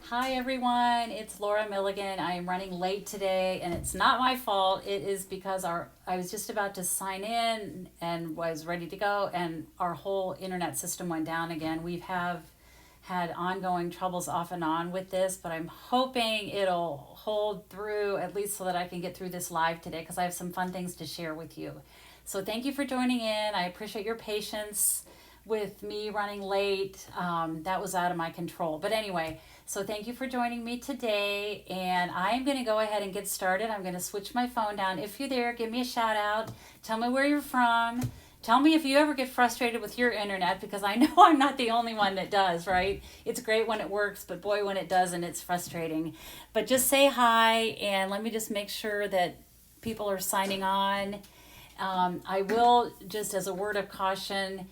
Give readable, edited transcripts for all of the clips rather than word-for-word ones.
Hi everyone, it's Laura Milligan. I am running late today and it's not my fault. It is because I was just about to sign in and was ready to go and our whole internet system went down again. We've had ongoing troubles off and on with this, but I'm hoping it'll hold through at least so that I can get through this live today because I have some fun things to share with you. So thank you for joining in. I appreciate your patience with me running late. That was out of my control. But anyway, so thank you for joining me today. And I'm going to go ahead and get started. I'm going to switch my phone down. If you're there, give me a shout out. Tell me where you're from. Tell me if you ever get frustrated with your internet because I know I'm not the only one that does, right? It's great when it works, but boy, when it doesn't, it's frustrating. But just say hi and let me just make sure that people are signing on. I will, just as a word of caution,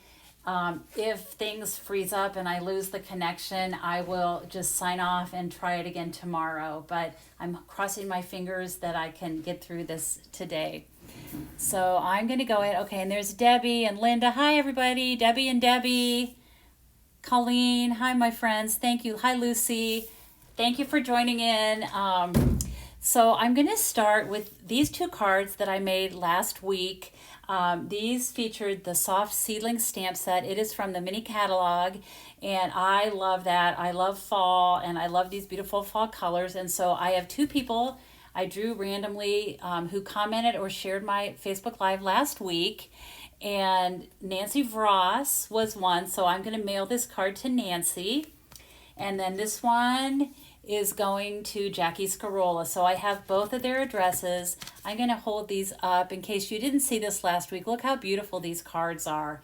if things freeze up and I lose the connection, I will just sign off and try it again tomorrow. But I'm crossing my fingers that I can get through this today. So I'm going to go ahead. Okay, and there's Debbie and Linda. Hi, everybody. Debbie and Debbie. Colleen. Hi, my friends. Thank you. Hi, Lucy. Thank you for joining in. So I'm going to start with these two cards that I made last week. These featured the soft seedling stamp set. It is from the mini catalog, and I love that. I love fall, and I love these beautiful fall colors. And so I have two people I drew randomly who commented or shared my Facebook Live last week. And Nancy Vross was one, so I'm going to mail this card to Nancy. And then this one is going to Jackie Scarola. So I have both of their addresses. I'm going to hold these up in case you didn't see this last week. Look how beautiful these cards are.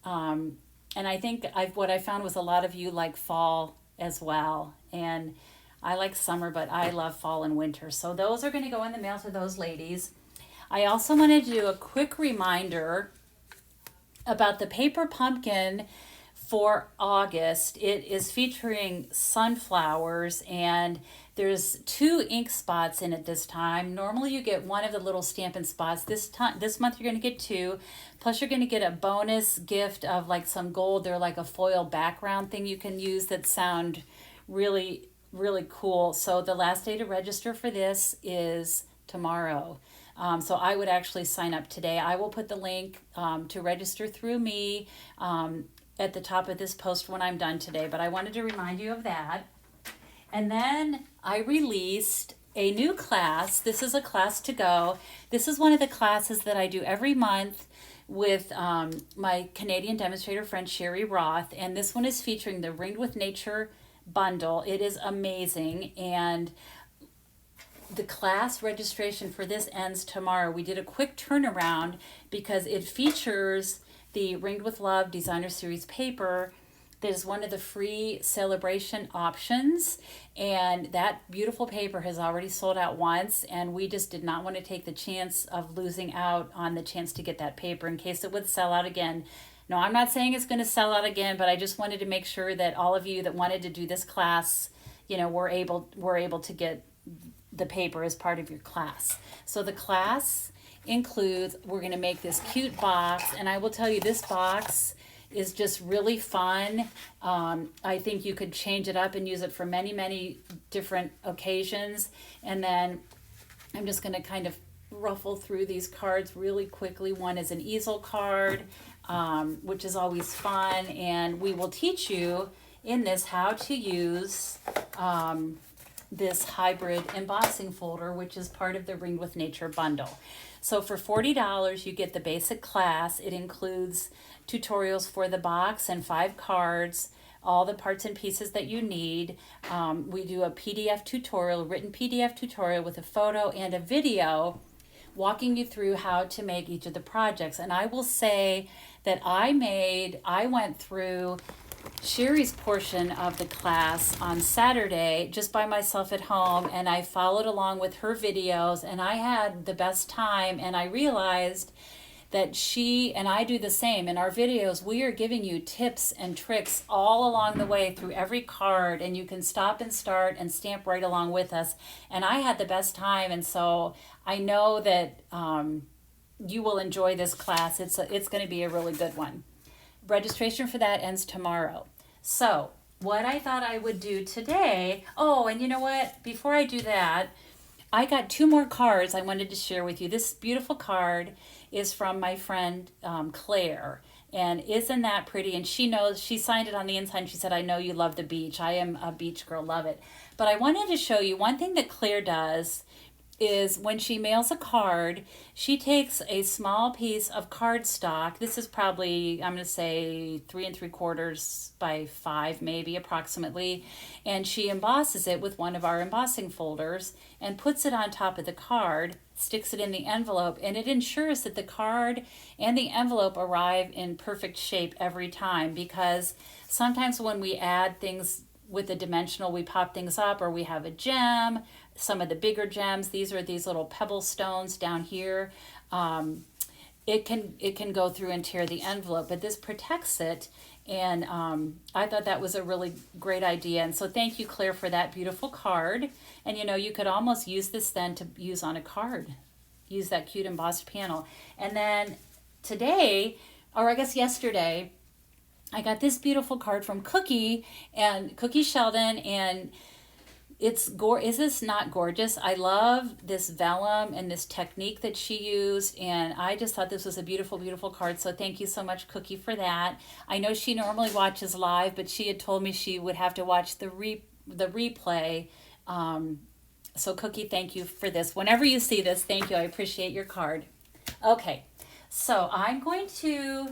And I think what I found was a lot of you like fall as well. And I like summer, but I love fall and winter. So those are going to go in the mail to those ladies. I also want to do a quick reminder about the paper pumpkin for August. It is featuring sunflowers, and there's 2 ink spots in it this time. Normally you get one of the little Stampin' spots. This month you're going to get 2. Plus you're going to get a bonus gift of like some gold. They're like a foil background thing you can use that sound really, really cool. So the last day to register for this is tomorrow. So I would actually sign up today. I will put the link to register through me at the top of this post when I'm done today, but I wanted to remind you of that. And then I released a new class. This is a class to go. This is one of the classes that I do every month with my Canadian demonstrator friend Sherry Roth, and this one is featuring the Ringed with Nature bundle. It is amazing, and the class registration for this ends tomorrow. We did a quick turnaround because it features the Ringed with Love Designer Series paper that is one of the free celebration options, and that beautiful paper has already sold out once, and we just did not want to take the chance of losing out on the chance to get that paper in case it would sell out again. No, I'm not saying it's going to sell out again, but I just wanted to make sure that all of you that wanted to do this class, were able to get the paper as part of your class. So the class includes, we're going to make this cute box, and I will tell you this box is just really fun. I think you could change it up and use it for many, many different occasions. And then I'm just going to kind of ruffle through these cards really quickly. One is an easel card, which is always fun, and we will teach you in this how to use this hybrid embossing folder, which is part of the Ringed with Nature bundle. So for $40, you get the basic class. It includes tutorials for the box and 5 cards, all the parts and pieces that you need. We do a PDF tutorial, a written PDF tutorial with a photo and a video walking you through how to make each of the projects. And I will say that I went through Sherry's portion of the class on Saturday just by myself at home, and I followed along with her videos, and I had the best time. And I realized that she and I do the same in our videos. We are giving you tips and tricks all along the way through every card, and you can stop and start and stamp right along with us. And I had the best time, and so I know that you will enjoy this class. It's going to be a really good one. Registration for that ends tomorrow. So what I thought I would do today, oh, and you know what? Before I do that, I got two more cards I wanted to share with you. This beautiful card is from my friend Claire. And isn't that pretty? And she knows, she signed it on the inside and she said, I know you love the beach. I am a beach girl, love it. But I wanted to show you one thing that Claire does is when she mails a card, she takes a small piece of cardstock. This is probably, I'm going to say 3 3/4 by 5, maybe approximately. And she embosses it with one of our embossing folders and puts it on top of the card, sticks it in the envelope, and it ensures that the card and the envelope arrive in perfect shape every time, because sometimes when we add things with the dimensional, we pop things up, or we have a gem, some of the bigger gems, these are these little pebble stones down here, it can go through and tear the envelope, but this protects it. And I thought that was a really great idea. And so thank you, Claire, for that beautiful card. And you know, you could almost use this then to use on a card, use that cute embossed panel. And then today, or I guess yesterday, I got this beautiful card from Cookie Sheldon, and is this not gorgeous? I love this vellum and this technique that she used, and I just thought this was a beautiful, beautiful card. So thank you so much, Cookie, for that. I know she normally watches live, but she had told me she would have to watch the replay. So Cookie, thank you for this. Whenever you see this, thank you. I appreciate your card. Okay, so I'm going to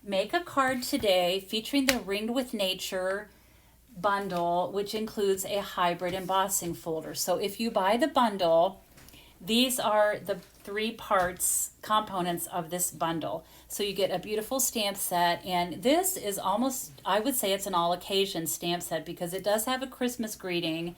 make a card today featuring the Ringed with Nature bundle, which includes a hybrid embossing folder. So if you buy the bundle, these are the 3 components of this bundle. So you get a beautiful stamp set, and this is almost, I would say it's an all occasion stamp set, because it does have a Christmas greeting,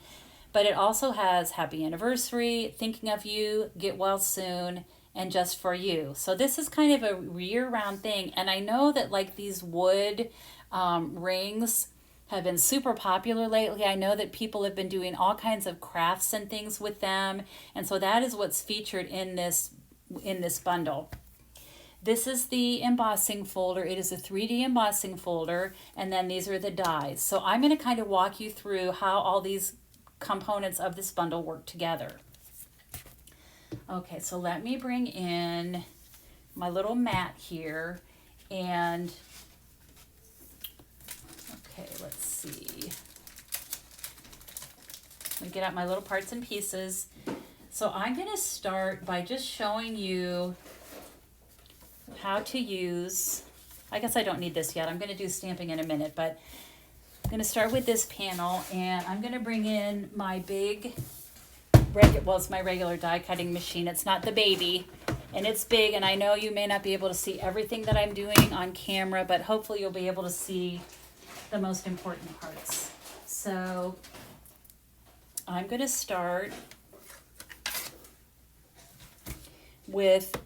but it also has happy anniversary, thinking of you, get well soon, and just for you. So this is kind of a year-round thing. And I know that like these wood rings have been super popular lately. I know that people have been doing all kinds of crafts and things with them. And so that is what's featured in this bundle. This is the embossing folder. It is a 3D embossing folder. And then these are the dies. So I'm going to kind of walk you through how all these components of this bundle work together. Okay, so let me bring in my little mat here, and okay, let's see. Let me get out my little parts and pieces. So I'm going to start by just showing you how to use, I guess I don't need this yet. I'm going to do stamping in a minute, but I'm going to start with this panel, and I'm going to bring in my it's my regular die cutting machine. It's not the baby, and it's big, and I know you may not be able to see everything that I'm doing on camera, but hopefully you'll be able to see the most important parts. So I'm going to start with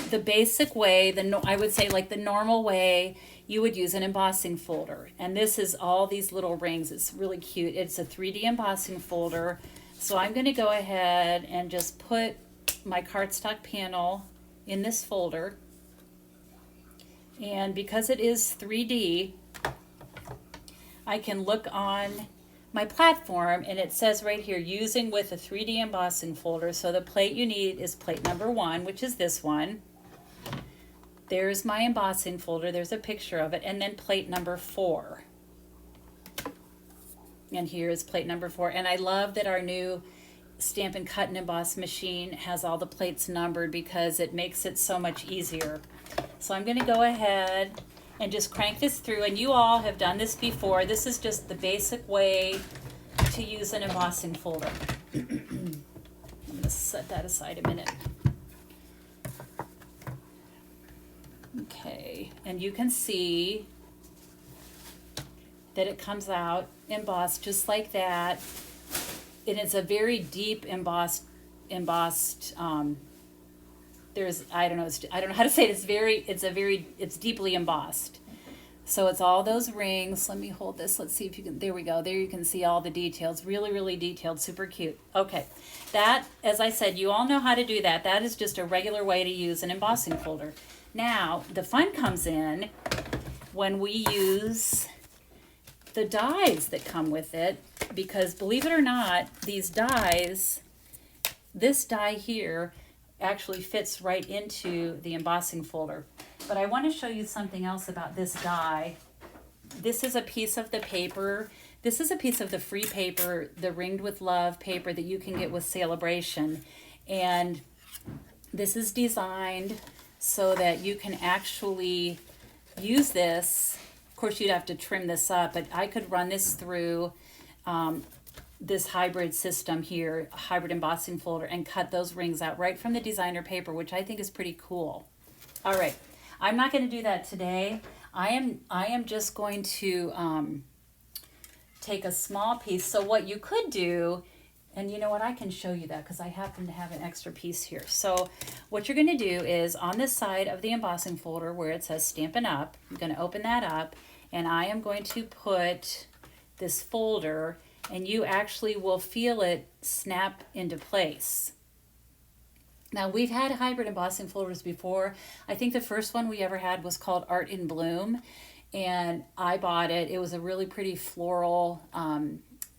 the basic way, I would say like the normal way you would use an embossing folder. And this is all these little rings. It's really cute. It's a 3D embossing folder. So I'm going to go ahead and just put my cardstock panel in this folder. And because it is 3D, I can look on my platform, and it says right here, using with a 3D embossing folder. So the plate you need is plate number 1, which is this one. There's my embossing folder. There's a picture of it. And then plate number 4. And here is plate number 4. And I love that our new Stampin' Cut and Emboss machine has all the plates numbered, because it makes it so much easier. So I'm going to go ahead and just crank this through. And you all have done this before. This is just the basic way to use an embossing folder. I'm going to set that aside a minute. Okay, and you can see that it comes out embossed just like that. And it's a very deep embossed, there's, I don't know how to say it. It's deeply embossed. So it's all those rings. Let me hold this. Let's see if you can, there we go. There you can see all the details. Really, really detailed, super cute. Okay, that, as I said, you all know how to do that. That is just a regular way to use an embossing folder. Now, the fun comes in when we use the dies that come with it, because believe it or not, these dies, this die here actually fits right into the embossing folder. But I want to show you something else about this die. This is a piece of the paper. This is a piece of the free paper, the Ringed with Love paper that you can get with Celebration. And this is designed so that you can actually use this. Of course, you'd have to trim this up, but I could run this through this hybrid system here, hybrid embossing folder, and cut those rings out right from the designer paper, which I think is pretty cool. All right, I'm not going to do that today. I am just going to take a small piece. So what you could do, and you know what, I can show you that because I happen to have an extra piece here. So what you're going to do is on this side of the embossing folder where it says Stampin' Up, I'm going to open that up, and I am going to put this folder, and you actually will feel it snap into place. Now, we've had hybrid embossing folders before. I think the first one we ever had was called Art in Bloom, and I bought it. It was a really pretty floral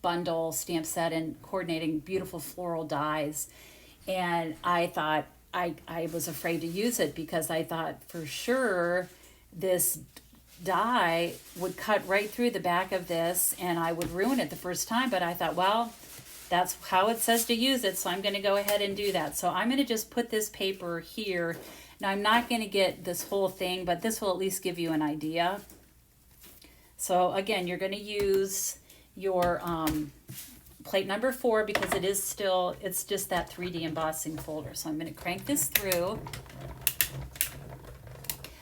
bundle stamp set and coordinating beautiful floral dies. And I thought, I was afraid to use it because I thought for sure this die would cut right through the back of this and I would ruin it the first time. But I thought, well, that's how it says to use it, so I'm going to go ahead and do that. So I'm going to just put this paper here. Now, I'm not going to get this whole thing, but this will at least give you an idea. So again, you're going to use your plate number 4 because it is still, it's just that 3D embossing folder. So I'm going to crank this through.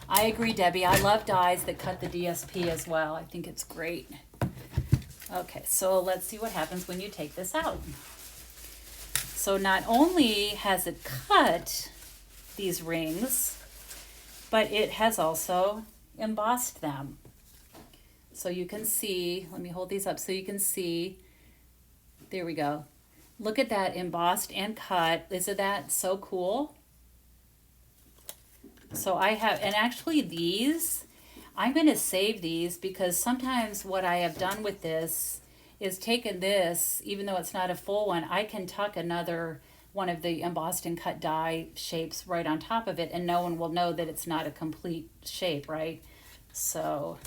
I agree, Debbie. I love dies that cut the DSP as well. I think it's great. Okay, so let's see what happens when you take this out. So not only has it cut these rings, but it has also embossed them. So you can see, let me hold these up so you can see, there we go. Look at that, embossed and cut. Isn't that so cool? So I have, and actually these, I'm going to save these because sometimes what I have done with this is taken this, even though it's not a full one, I can tuck another one of the embossed and cut die shapes right on top of it and no one will know that it's not a complete shape, right? So,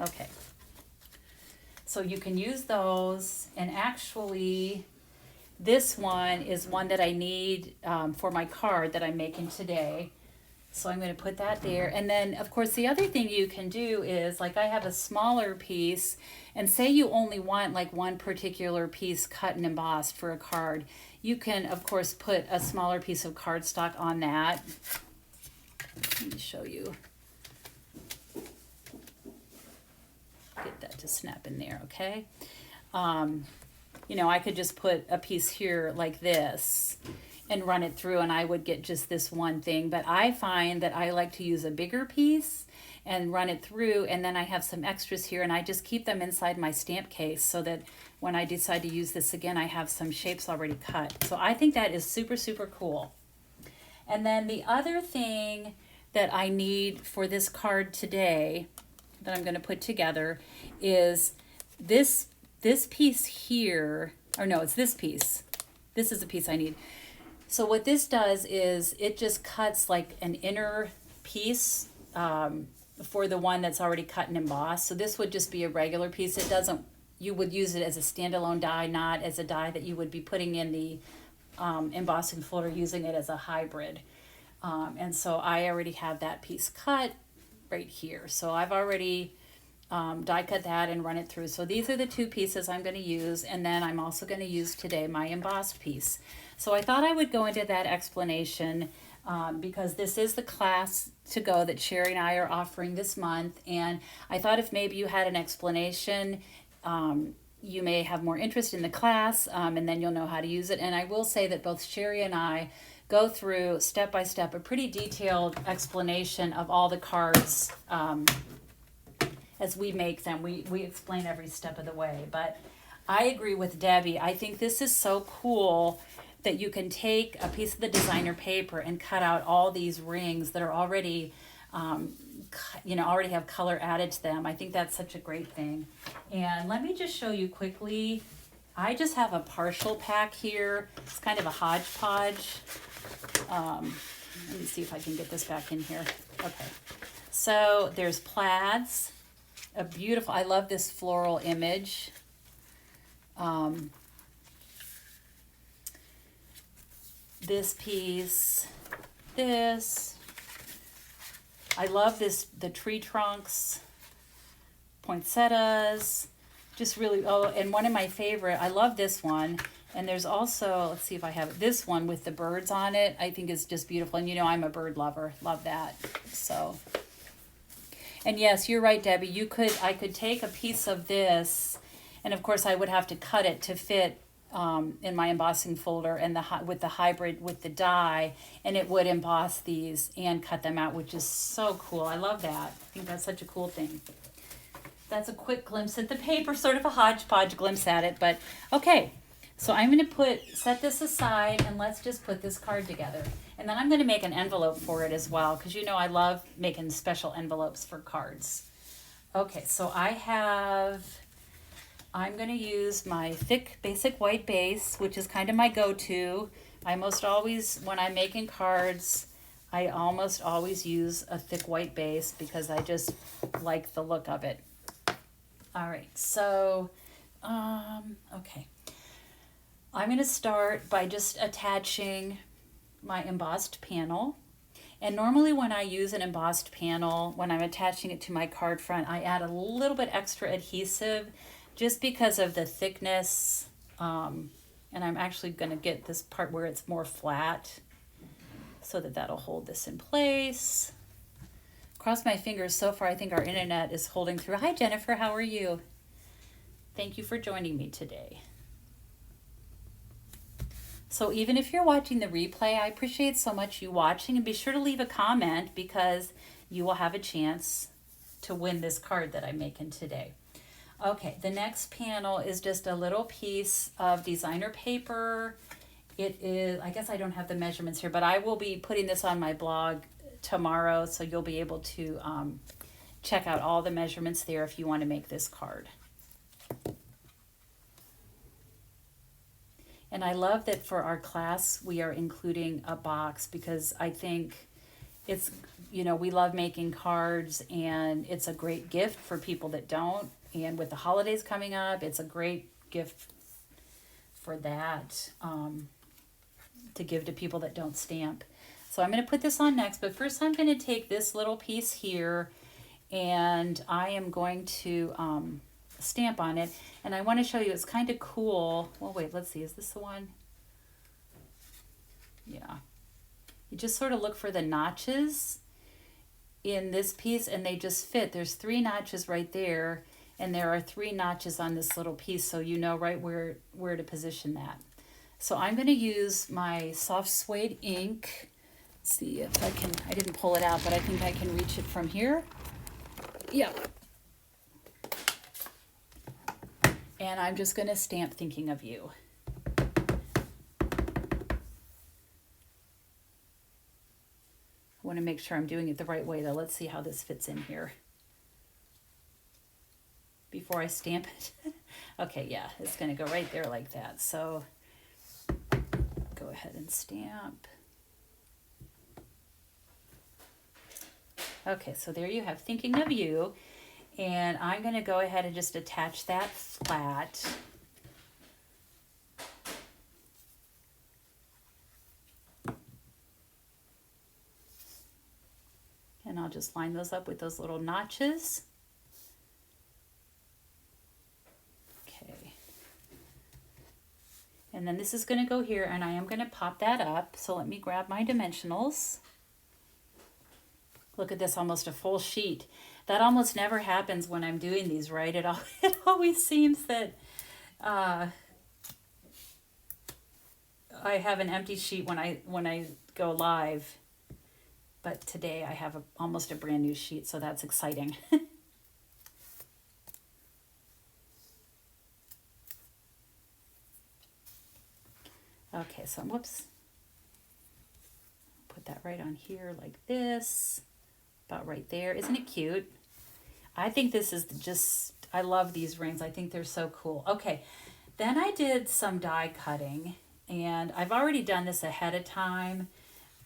okay. So you can use those, and actually this one is one that I need for my card that I'm making today. So I'm going to put that there. And then, of course, the other thing you can do is, like I have a smaller piece, and say you only want like one particular piece cut and embossed for a card. You can, of course, put a smaller piece of cardstock on that. Let me show you. Get that to snap in there, okay? You know, I could just put a piece here like this and run it through and I would get just this one thing. But I find that I like to use a bigger piece and run it through, and then I have some extras here and I just keep them inside my stamp case so that when I decide to use this again, I have some shapes already cut. So I think that is super, super cool. And then the other thing that I need for this card today that I'm going to put together is this piece here, or no, it's this piece. This is the piece I need. So what this does is it just cuts like an inner piece for the one that's already cut and embossed. So this would just be a regular piece. It doesn't, you would use it as a standalone die, not as a die that you would be putting in the embossing folder, using it as a hybrid. And so I already have that piece cut right here. So I've already die cut that and run it through. So these are the two pieces I'm going to use, and then I'm also going to use today my embossed piece. So I thought I would go into that explanation because this is the class to go that Sherry and I are offering this month, and I thought if maybe you had an explanation, you may have more interest in the class, and then you'll know how to use it. And I will say that both Sherry and I go through step by step a pretty detailed explanation of all the cards as we make them. We explain every step of the way. But I agree with Debbie. I think this is so cool that you can take a piece of the designer paper and cut out all these rings that are already you know, already have color added to them. I think that's such a great thing. And let me just show you quickly. I just have a partial pack here. It's kind of a hodgepodge. Let me see if I can get this back in here. Okay. So there's plaids. A beautiful, I love this floral image. This piece, this. I love this, the tree trunks, poinsettias, just really, oh, and one of my favorite, I love this one. And there's also, let's see if I have it, this one with the birds on it, I think is just beautiful. And you know, I'm a bird lover, love that. So, and yes, you're right, Debbie, I could take a piece of this, and of course I would have to cut it to fit in my embossing folder, and with the hybrid with the die, and it would emboss these and cut them out, which is so cool. I love that. I think that's such a cool thing. That's a quick glimpse at the paper, sort of a hodgepodge glimpse at it, but okay. So I'm going to set this aside, and let's just put this card together. And then I'm going to make an envelope for it as well, because you know I love making special envelopes for cards. Okay, so I'm going to use my thick basic white base, which is kind of my go-to. I most always, when I'm making cards, I almost always use a thick white base because I just like the look of it. All right, so, okay. I'm going to start by just attaching my embossed panel. And normally when I use an embossed panel, when I'm attaching it to my card front, I add a little bit extra adhesive just because of the thickness. And I'm actually going to get this part where it's more flat so that'll hold this in place. Cross my fingers. So far, I think our internet is holding through. Hi, Jennifer. How are you? Thank you for joining me today. So even if you're watching the replay, I appreciate so much you watching, and be sure to leave a comment because you will have a chance to win this card that I'm making today. Okay, the next panel is just a little piece of designer paper. It is, I guess I don't have the measurements here, but I will be putting this on my blog tomorrow, so you'll be able to check out all the measurements there if you want to make this card. And I love that for our class we are including a box, because I think it's, you know, we love making cards and it's a great gift for people that don't. And with the holidays coming up, it's a great gift for that, to give to people that don't stamp. So I'm going to put this on next, but first I'm going to take this little piece here and I am going to stamp on it. And I want to show you, it's kind of cool. Well, wait, let's see. Is this the one? Yeah. You just sort of look for the notches in this piece and they just fit. There's 3 notches right there. And there are 3 notches on this little piece, so you know right where to position that. So I'm going to use my soft suede ink. Let's see if I can, I didn't pull it out, but I think I can reach it from here. Yep. And I'm just going to stamp thinking of you. I want to make sure I'm doing it the right way though. Let's see how this fits in here before I stamp it. Okay, yeah, it's going to go right there like that. So go ahead and stamp. Okay, so there you have thinking of you. And I'm going to go ahead and just attach that flat. And I'll just line those up with those little notches. And then this is going to go here, and I am going to pop that up. So let me grab my dimensionals. Look at this, almost a full sheet. That almost never happens when I'm doing these, right? It always seems that I have an empty sheet when I go live. But today I have almost a brand new sheet, so that's exciting. Okay, so whoops. Put that right on here like this. about right there. Isn't it cute? I think this is just, I love these rings. I think they're so cool. Okay, then I did some die cutting, and I've already done this ahead of time,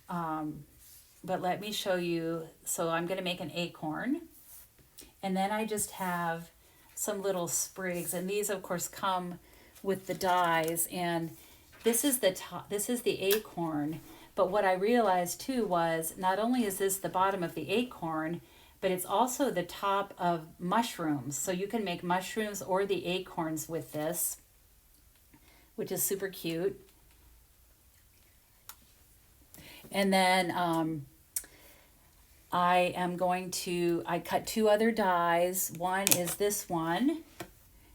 but let me show you. So I'm going to make an acorn, and then I just have some little sprigs, and these of course come with the dies, and this is the top, this is the acorn. But what I realized too was not only is this the bottom of the acorn, but it's also the top of mushrooms. So you can make mushrooms or the acorns with this, which is super cute. And then I cut two other dies. One is this one,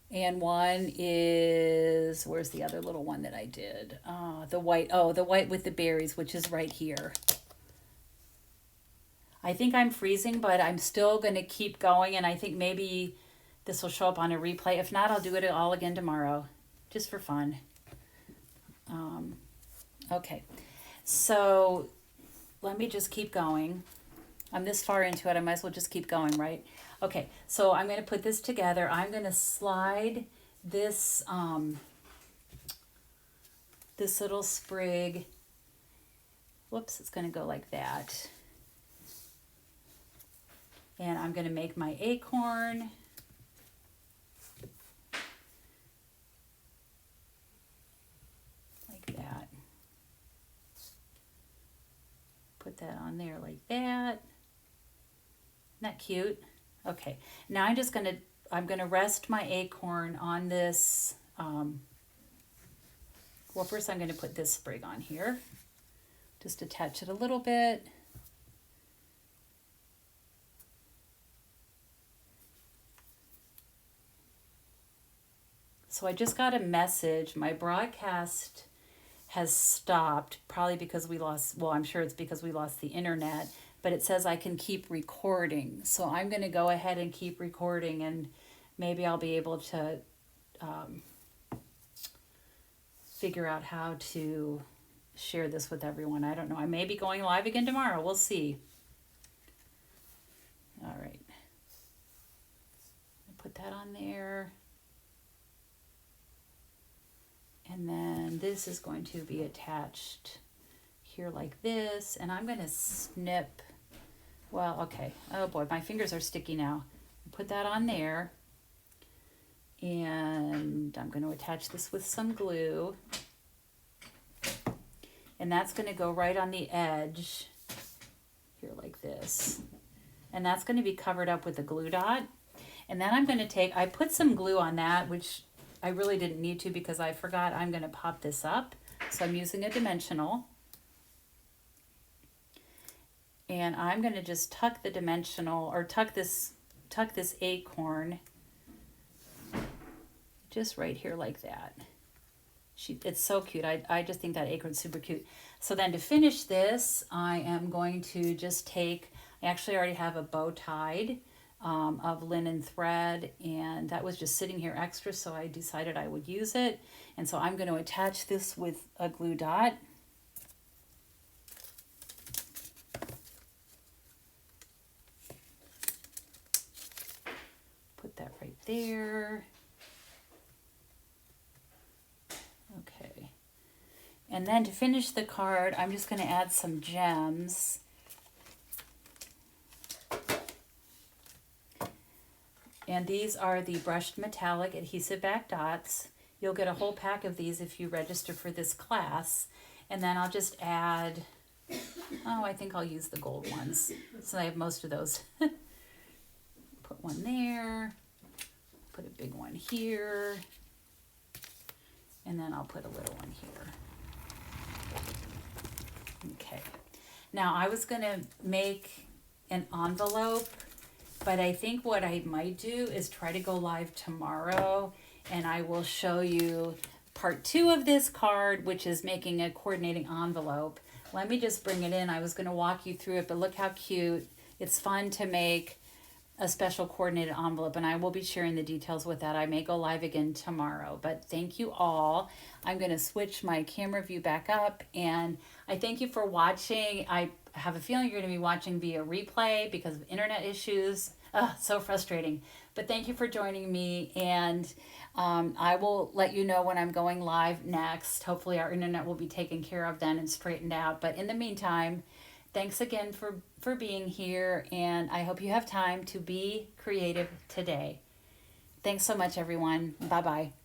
and one is, where's the other little one that I did? The white with the berries, which is right here. I think I'm freezing, but I'm still going to keep going, and I think maybe this will show up on a replay. If not, I'll do it all again tomorrow, just for fun. Okay, so let me just keep going. I'm this far into it, I might as well just keep going, right? Okay, so I'm going to put this together. I'm going to slide this, this little sprig. Whoops, it's going to go like that. And I'm going to make my acorn. Like that. Put that on there like that. Isn't that cute? Okay, now I'm going to rest my acorn on this. Well, first I'm going to put this sprig on here. Just attach it a little bit. So I just got a message. My broadcast has stopped, probably because we lost, well, I'm sure it's because we lost the internet, but it says I can keep recording. So I'm going to go ahead and keep recording, and maybe I'll be able to figure out how to share this with everyone. I don't know. I may be going live again tomorrow. We'll see. All right. Put that on there. And then this is going to be attached here like this. And I'm going to snip. Well, okay. Oh boy, my fingers are sticky now. Put that on there. And I'm going to attach this with some glue. And that's going to go right on the edge here like this. And that's going to be covered up with a glue dot. And then I'm going to take, I put some glue on that, which I really didn't need to because I forgot I'm going to pop this up. So I'm using a dimensional. And I'm going to just tuck the dimensional, or tuck this acorn just right here like that. It's so cute. I just think that acorn's super cute. So then to finish this, I am going to just take, I actually already have a bow tied of linen thread, and that was just sitting here extra, so I decided I would use it. And so I'm going to attach this with a glue dot. Put that right there. Okay. And then to finish the card, I'm just going to add some gems. And these are the brushed metallic adhesive back dots. You'll get a whole pack of these if you register for this class. And then I'll just add, oh, I think I'll use the gold ones. So I have most of those. Put one there. Put a big one here. And then I'll put a little one here. Okay. Now I was going to make an envelope, but I think what I might do is try to go live tomorrow, and I will show you part 2 of this card, which is making a coordinating envelope. Let me just bring it in. I was going to walk you through it, but look how cute. It's fun to make a special coordinated envelope, and I will be sharing the details with that. I may go live again tomorrow, but thank you all. I'm going to switch my camera view back up, and I thank you for watching. I have a feeling you're going to be watching via replay because of internet issues. Ugh, so frustrating. But thank you for joining me, and I will let you know when I'm going live next. Hopefully our internet will be taken care of then and straightened out. But in the meantime, thanks again for being here, and I hope you have time to be creative today. Thanks so much, everyone. Bye-bye.